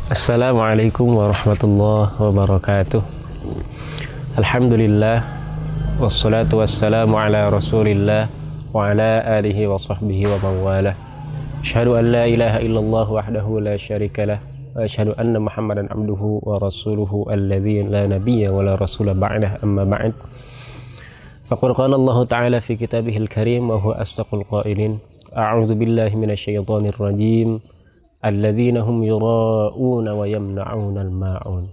Assalamualaikum warahmatullahi wabarakatuh. Alhamdulillah wassalatu wassalamu ala Rasulillah wa ala alihi wa sahbihi wa mawalah. Asyhadu an la ilaha illallah wahdahu la syarikalah wa asyhadu anna Muhammadan abduhu wa rasuluhu alladzi la nabiyya wa la rasula ba'dah, amma ba'd. Faqad qala Allah ta'ala fi kitabihil karim wa huwa asdaqul qailin. A'udzu billahi minasyaitonir rajim. Alladzina hum yura'una wa yamna'una al-ma'un.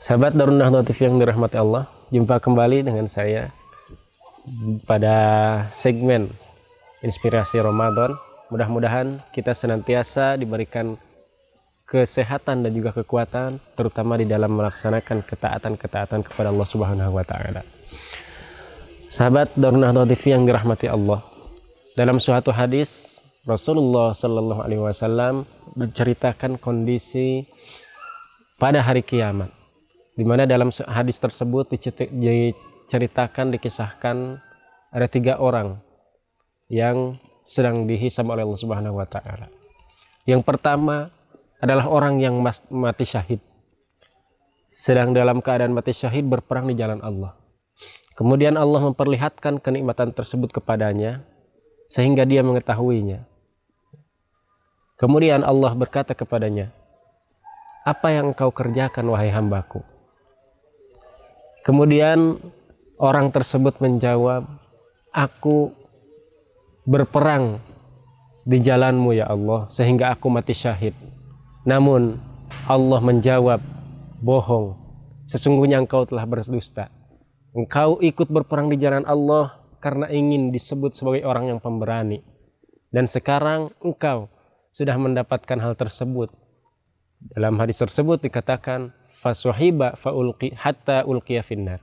Sahabat Darun Nahdlatul TV yang dirahmati Allah, jumpa kembali dengan saya pada segmen Inspirasi Ramadan. Mudah-mudahan kita senantiasa diberikan kesehatan dan juga kekuatan, terutama di dalam melaksanakan ketaatan-ketaatan kepada Allah Subhanahu wa taala. Sahabat Darun Nahdlatul TV yang dirahmati Allah, dalam suatu hadis Rasulullah Shallallahu Alaihi Wasallam menceritakan kondisi pada hari kiamat, di mana dalam hadis tersebut diceritakan, dikisahkan ada 3 orang yang sedang dihisab oleh Allah Subhanahu Wa Taala. Yang pertama adalah orang yang mati syahid, sedang dalam keadaan mati syahid berperang di jalan Allah. Kemudian Allah memperlihatkan kenikmatan tersebut kepadanya sehingga dia mengetahuinya. Kemudian Allah berkata kepadanya, "Apa yang engkau kerjakan wahai hambaku?" Kemudian orang tersebut menjawab, "Aku berperang di jalanmu ya Allah sehingga aku mati syahid." Namun Allah menjawab, "Bohong, sesungguhnya engkau telah berdusta. Engkau ikut berperang di jalan Allah karena ingin disebut sebagai orang yang pemberani. Dan sekarang engkau sudah mendapatkan hal tersebut." Dalam hadis tersebut dikatakan fasuhiba faulqi hatta ulqiya finnar.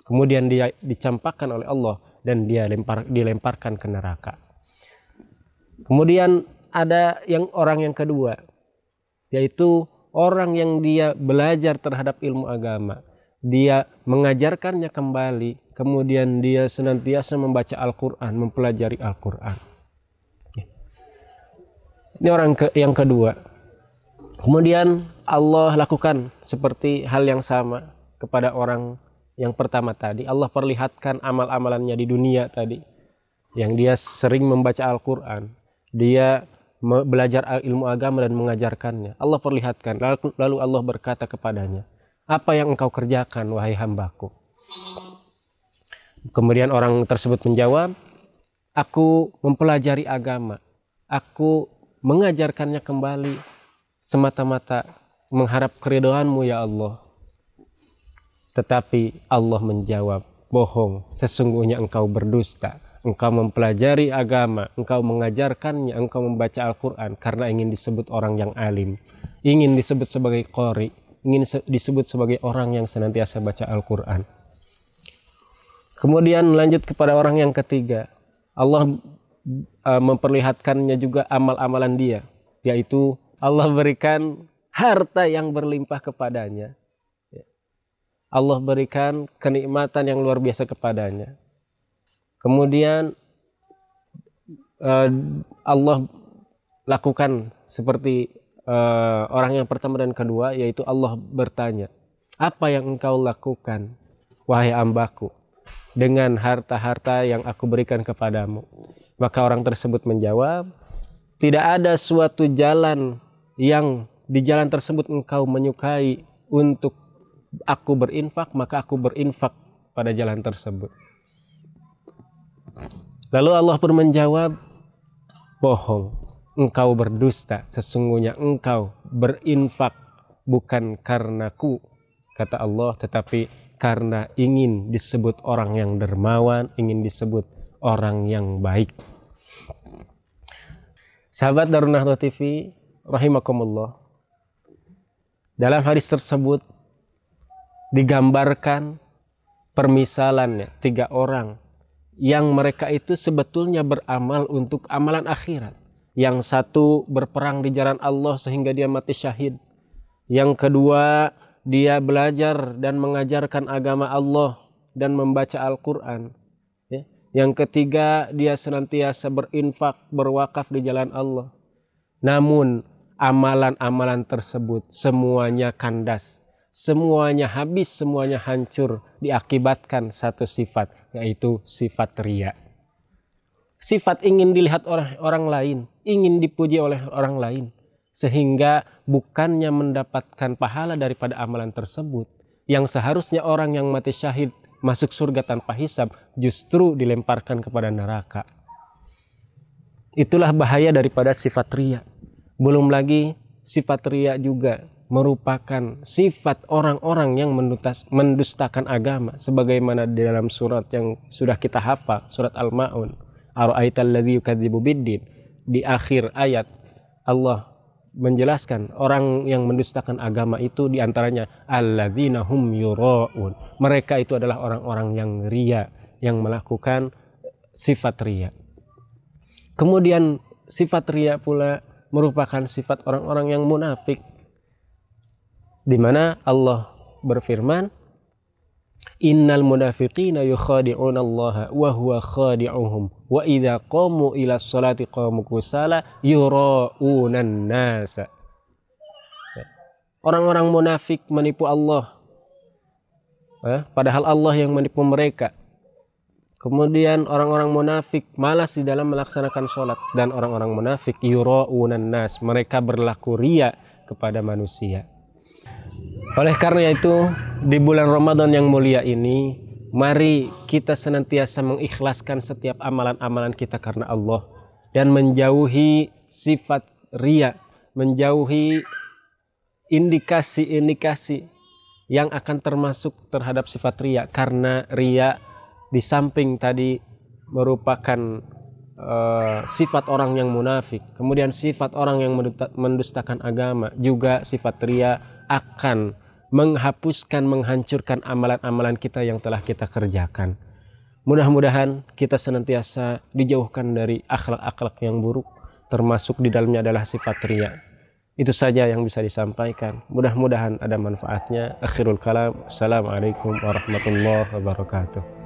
Kemudian dia dicampakkan oleh Allah dan dia dilemparkan ke neraka. Kemudian ada orang yang kedua, yaitu orang yang dia belajar terhadap ilmu agama. Dia mengajarkannya kembali, kemudian dia senantiasa membaca Al-Quran, mempelajari Al-Quran. Ini orang yang kedua. Kemudian Allah lakukan seperti hal yang sama kepada orang yang pertama tadi. Allah perlihatkan amal-amalannya di dunia tadi, yang dia sering membaca Al-Quran, dia belajar ilmu agama dan mengajarkannya. Allah perlihatkan, lalu Allah berkata kepadanya, "Apa yang engkau kerjakan wahai hambaku?" Kemudian orang tersebut menjawab, "Aku mempelajari agama, aku mengajarkannya kembali semata-mata mengharap keridhaan-Mu ya Allah." Tetapi Allah menjawab, "Bohong, sesungguhnya engkau berdusta. Engkau mempelajari agama, engkau mengajarkannya, engkau membaca Al-Quran karena ingin disebut orang yang alim, ingin disebut sebagai qori, ingin disebut sebagai orang yang senantiasa baca Al-Quran." Kemudian lanjut kepada orang yang ketiga. Allah memperlihatkannya juga amal-amalan dia, yaitu Allah berikan harta yang berlimpah kepadanya. Allah berikan kenikmatan yang luar biasa kepadanya. Kemudian Allah lakukan seperti orang yang pertama dan kedua, yaitu Allah bertanya, "Apa yang engkau lakukan wahai hambaku dengan harta-harta yang aku berikan kepadamu?" Maka orang tersebut menjawab, "Tidak ada suatu jalan yang di jalan tersebut engkau menyukai untuk aku berinfak, maka aku berinfak pada jalan tersebut." Lalu Allah pun menjawab, "Bohong, engkau berdusta, sesungguhnya engkau berinfak bukan karenaku," kata Allah, "tetapi karena ingin disebut orang yang dermawan, ingin disebut orang yang baik." Sahabat Darun Nahdlatul TV rahimakumullah, dalam hadis tersebut digambarkan permisalannya 3 orang yang mereka itu sebetulnya beramal untuk amalan akhirat. Yang satu berperang di jalan Allah sehingga dia mati syahid. Yang kedua, dia belajar dan mengajarkan agama Allah dan membaca Al-Quran. Yang ketiga, dia senantiasa berinfak, berwakaf di jalan Allah. Namun amalan-amalan tersebut semuanya kandas, semuanya habis, semuanya hancur diakibatkan satu sifat, yaitu sifat riya. Sifat ingin dilihat oleh orang lain, ingin dipuji oleh orang lain, sehingga bukannya mendapatkan pahala daripada amalan tersebut, yang seharusnya orang yang mati syahid masuk surga tanpa hisab, justru dilemparkan kepada neraka. Itulah bahaya daripada sifat riya. Belum lagi sifat riya juga merupakan sifat orang-orang yang mendustakan agama, sebagaimana di dalam surat yang sudah kita hafal, surat Al-Ma'un, ara'aital ladzi yukadzibu biddin. Di akhir ayat Allah menjelaskan orang yang mendustakan agama itu diantaranya alladzina hum yura'un. Mereka itu adalah orang-orang yang riya, yang melakukan sifat riya. Kemudian sifat riya pula merupakan sifat orang-orang yang munafik, di mana Allah berfirman, innal munafiqina yukhadi'una Allah wa huwa khadi'uhum wa idza qamu ila sholati qamu kusala yura'unan nasa. Orang-orang munafik menipu Allah, padahal Allah yang menipu mereka. Kemudian orang-orang munafik malas di dalam melaksanakan sholat, dan orang-orang munafik yura'unan nas, mereka berlaku riya kepada manusia. Oleh karena itu, di bulan Ramadan yang mulia ini, mari kita senantiasa mengikhlaskan setiap amalan-amalan kita karena Allah, dan menjauhi sifat riya, menjauhi indikasi-indikasi yang akan termasuk terhadap sifat riya, karena riya di samping tadi merupakan sifat orang yang munafik, kemudian sifat orang yang mendustakan agama, juga sifat riya akan menghapuskan, menghancurkan amalan-amalan kita yang telah kita kerjakan. Mudah-mudahan kita senantiasa dijauhkan dari akhlak-akhlak yang buruk, termasuk di dalamnya adalah sifat riya. Itu saja yang bisa disampaikan. Mudah-mudahan ada manfaatnya. Akhirul kalam. Assalamualaikum warahmatullahi wabarakatuh.